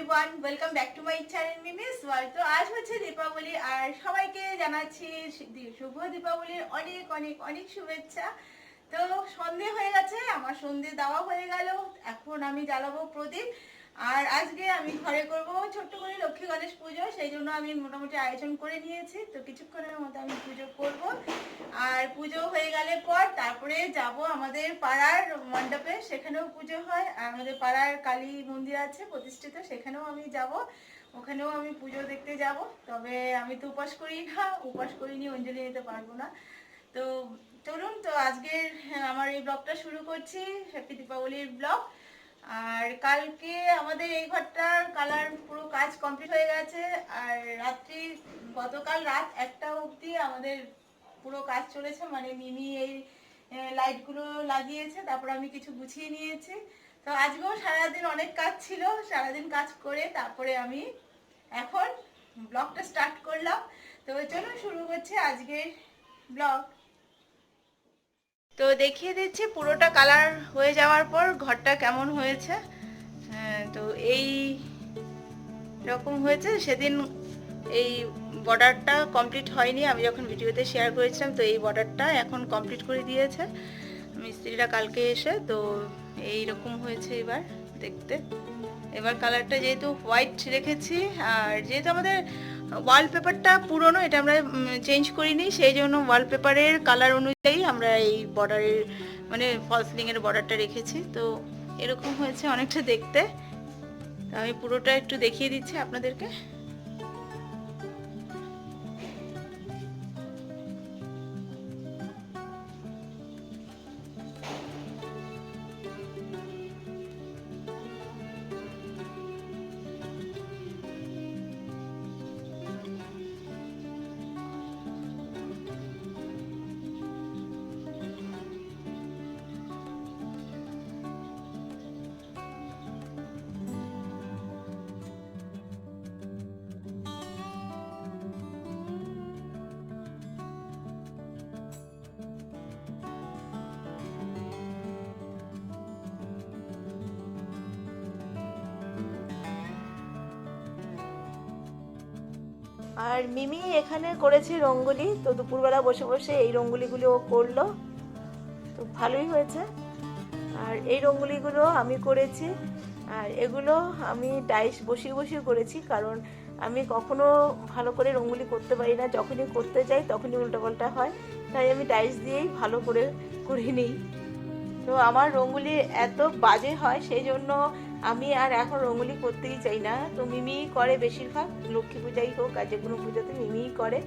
Everyone, welcome back to my channel Mimi's world. তো আজ হচ্ছে দীপাবলি, আর সবাইকে জানাচ্ছি শুভ দীপাবলির অনেক অনেক অনেক শুভেচ্ছা। তো সন্ধে হয়ে গেছে, আমার সন্ধে দেওয়া হয়ে গেল। এখন আমি জ্বালাবো প্রদীপ। আর আজকে আমি ঘরে করব ছোট্ট করে লক্ষ্মী গণেশ পুজো, সেই জন্য আমি মোটামুটি আয়োজন করে নিয়েছি। তো কিছুক্ষণের মধ্যে আমি পুজো করব। আর পুজো হয়ে গেলে পর তারপরে যাব আমাদের পাড়ার মণ্ডপে, সেখানেও পুজো হয়। আর আমাদের পাড়ার কালী মন্দির আছে প্রতিষ্ঠিত, সেখানেও আমি যাব। ওখানেও আমি পুজো দেখতে যাব। তবে আমি তো উপাস করি না, উপাস করিনি, অঞ্জলি নিতে পারবো না। তো চলুন, তো আজকের আমার এই ব্লগটা শুরু করছি, হ্যাপি দীপাবলির ব্লগ। আর কালকে আমাদের এই ঘরটার কালার পুরো কাজ কমপ্লিট হয়ে গেছে। আর রাত্রি গতকাল রাত 1টা অবধি আমাদের পুরো কাজ চলেছে, মানে মিমি এই লাইটগুলো লাগিয়েছে, তারপর আমি কিছু গুছিয়ে নিয়েছি। তো আজকেও সারাদিন অনেক কাজ ছিল, সারাদিন কাজ করে তারপরে আমি এখন ব্লগটা স্টার্ট করলাম। তো চলুন শুরু করছি আজকের ব্লগ। তো দেখিয়ে দিচ্ছি পুরোটা কালার হয়ে যাওয়ার পর ঘরটা কেমন হয়েছে। তো এই রকম হয়েছে। সেদিন এই বর্ডারটা কমপ্লিট হয়নি, আমি যখন ভিডিওতে শেয়ার করেছিলাম। তো এই বর্ডারটা এখন কমপ্লিট করে দিয়েছে মিস্ত্রিরা কালকে এসে। তো এই রকম হয়েছে এবার দেখতে। এবার কালারটা যেহেতু হোয়াইট রেখেছি, আর যেহেতু আমাদের ওয়ালপেপারটা পুরনো, এটা আমরা চেঞ্জ করিনি, সেই জন্য ওয়ালপেপারের কালার অনুযায়ী আমরা এই বর্ডারের মানে ফল সিলিংয়ের বর্ডারটা রেখেছি। তো এরকম হয়েছে অনেকটা দেখতে। আমি পুরোটা একটু দেখিয়ে দিচ্ছি আপনাদেরকে। আর মিমি এখানে করেছে রঙ্গোলি। তো দুপুরবেলা বসে বসে এই রঙ্গোলিগুলো ও করলো, তো ভালোই হয়েছে। আর এই রঙ্গোলিগুলো আমি করেছি, আর এগুলো আমি ডাইস বসিয়ে বসিয়ে করেছি, কারণ আমি কখনো ভালো করে রঙ্গোলি করতে পারি না, যখনই করতে যাই তখনই উল্টোপাল্টা হয়। তাই আমি ডাইস দিয়েই ভালো করে করে নিই। তো আমার রঙ্গোলি এত বাজে হয়, সেই জন্য আমি আর এখন রঙ্গোলি করতেই চাই না। তো মিমিই করে বেশিরভাগ, লক্ষ্মী পূজাই হোক আর যে কোনো পুজোতে মিমিই করে।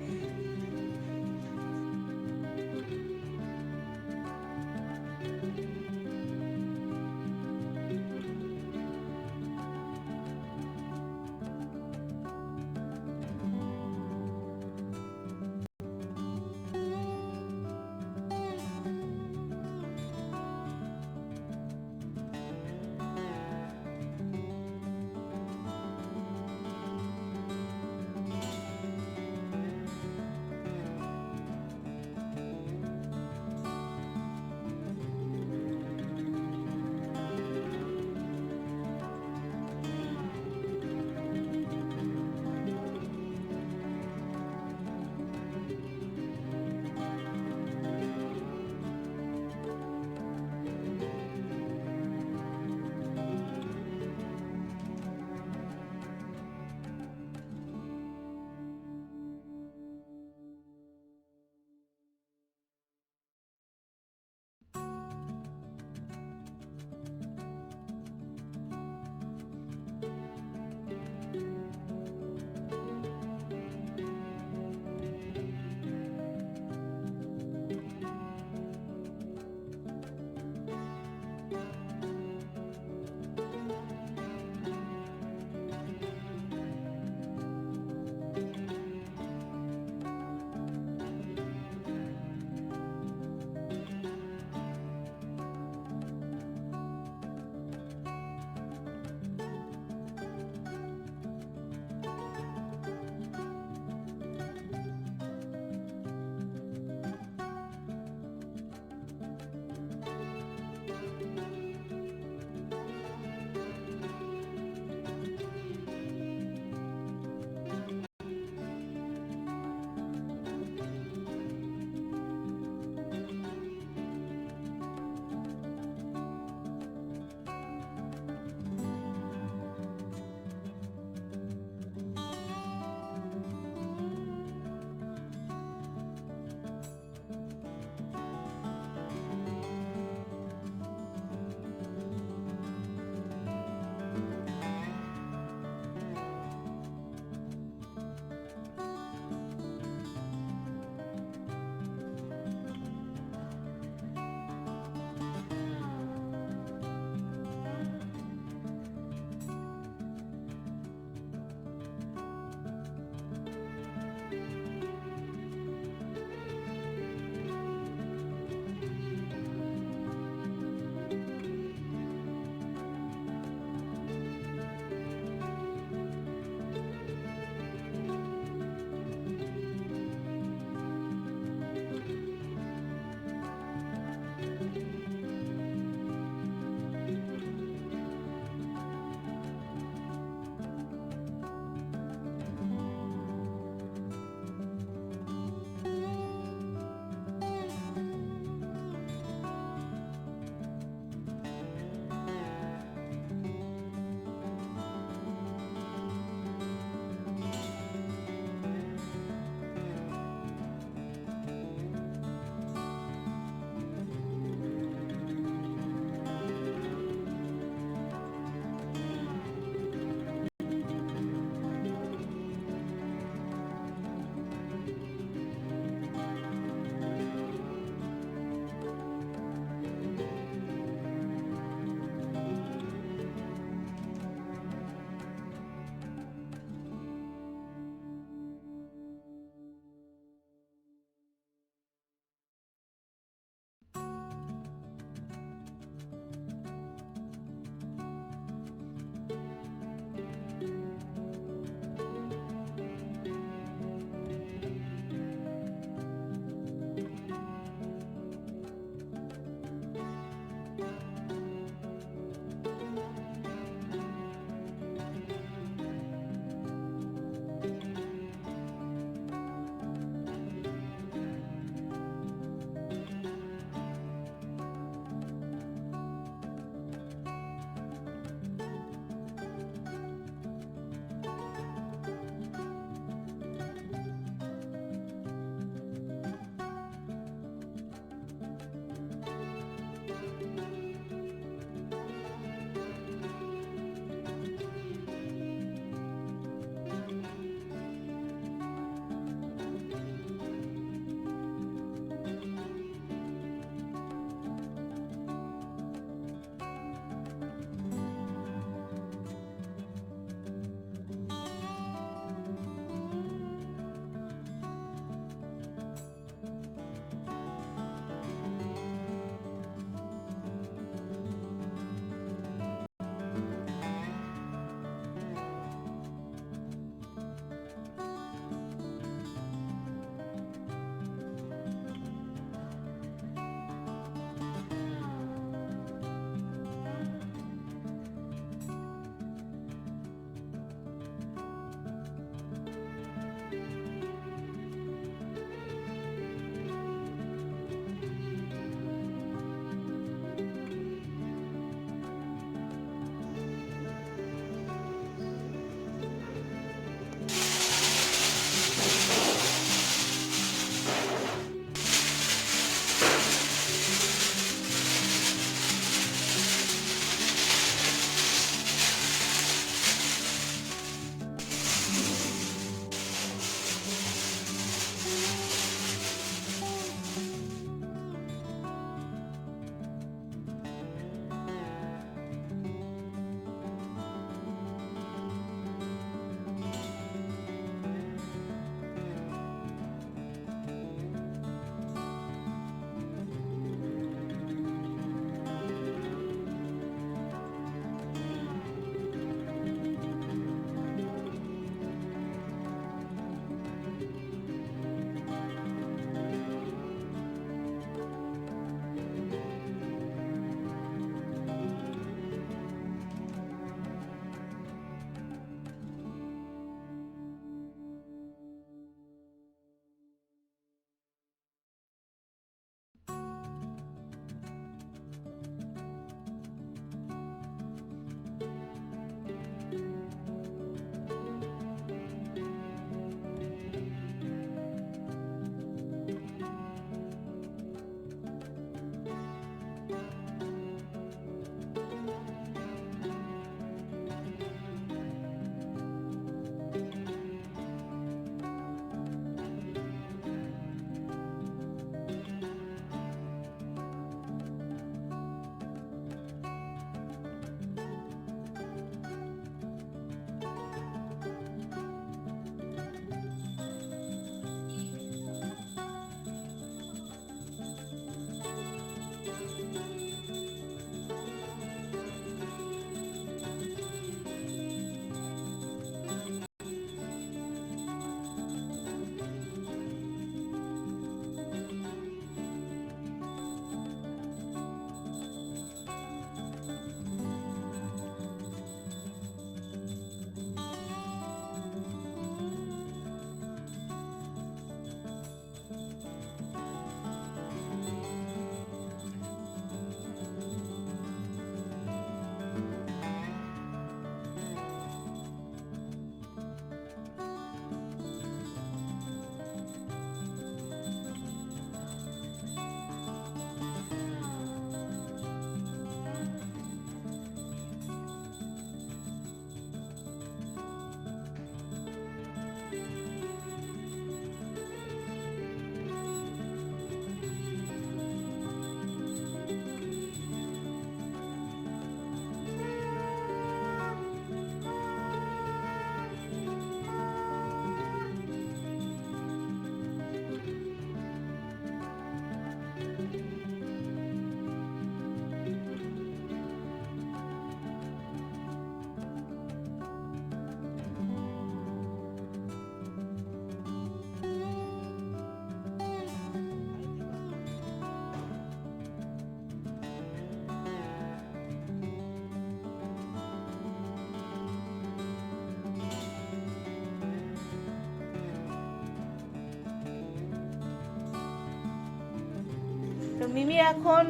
মিমি এখন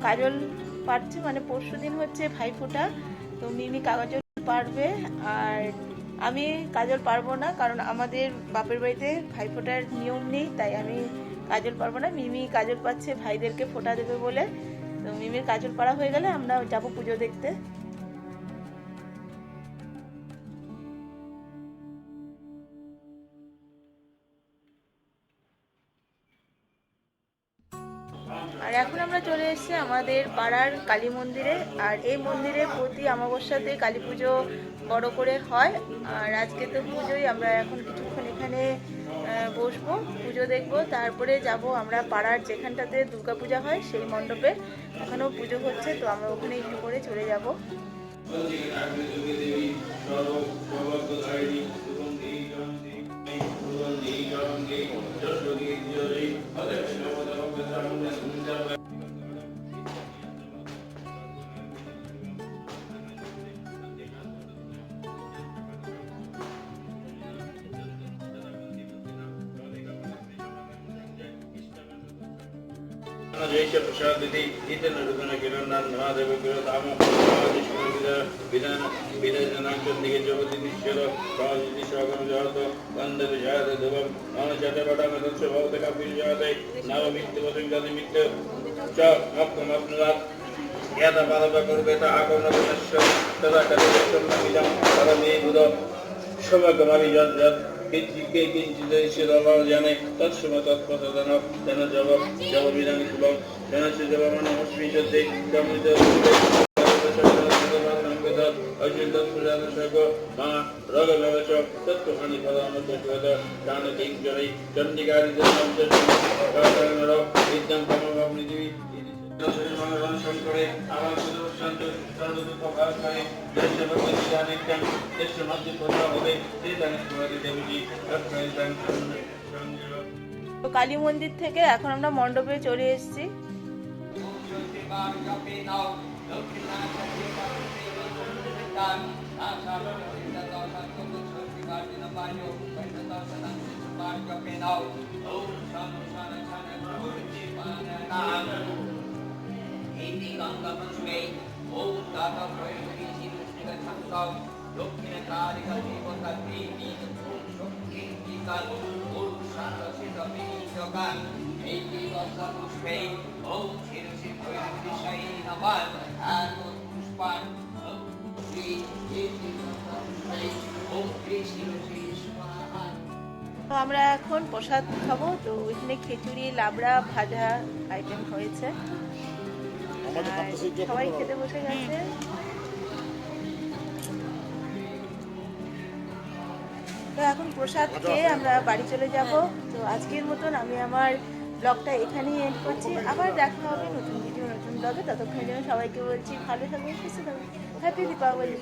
কাজল পারছে, মানে পরশুদিন হচ্ছে ভাইফোঁটা, তো মিমি কাজল পারবে আর আমি কাজল পারবো না, কারণ আমাদের বাপের বাড়িতে ভাইফোঁটার নিয়ম নেই, তাই আমি কাজল পারবো না। মিমি কাজল পাচ্ছে ভাইদেরকে ফোঁটা দেবে বলে, তো মিমির কাজল পাড়া হয়ে গেলে আমরা যাবো পুজো দেখতে। আর এখন আমরা চলে এসেছি আমাদের পাড়ার কালী মন্দিরে, আর এই মন্দিরে প্রতি অমাবস্যাতে কালী পুজো বড় করে হয়। আর আজকে তো পুজোই, আমরা এখন কিছুক্ষণ এখানে বসবো, পুজো দেখবো, তারপরে যাব আমরা পাড়ার যেখানটাতে দুর্গাপূজা হয় সেই মণ্ডপে, ওখানেও পুজো হচ্ছে, তো আমরা ওখানে একটু করে চলে যাব। जैसे प्रसाद विधि इतन रुदन किरण महादेव किरदाम विधान विधानांचंदिके जगति निश्चल काजिति स्वागम जातो वंद विजात दुवम मान चटपटा मदस्य भवत का विजाते नव मित्य वसं जाति मित्य च मक्कम अपनुरात यदा पादव कुरुबेता आगमनस्य तदा कलियं नमिदं परमे बुध समगमामि जत के किंचिदेशिर अभाव जाने तत्सम तत्पतदन तेन जब जब विधान शुभम तेन से जब मन नमस्मि चते कमित अजित प्रजात सग मा रग लवच तत्व हानि पदाम तत्वद दान तीन जनै चंडिकारी जन्म जन्म विद्यं कमवामि दिवि शंकरे आवाज शांत सर्व दुख भाग करे देश भगवती जाने क्या देश मध्य पता होवे श्री धनेश्वरी देवी जी रक्षायतन তো কালী মন্দির থেকে এখন আমরা মণ্ডপে চলে এসেছি। তো আমরা এখন প্রসাদ খাবো, তো ওইখানে খিচুড়ি লাবড়া ভাজা আইটেম হয়েছে, সবাই খেতে বসে গেছে। তো এখন প্রসাদ খেয়ে আমরা বাড়ি চলে যাব। তো আজকের মতন আমি আমার ব্লগটা এখানেই এন্ড করছি, আবার দেখা হবে নতুন ভিডিও নতুন ব্লগে, ততক্ষণের জন্য সবাইকে বলছি ভালো থাকবেন, সুস্থ থাকবেন, হ্যাপি দীপাবলি।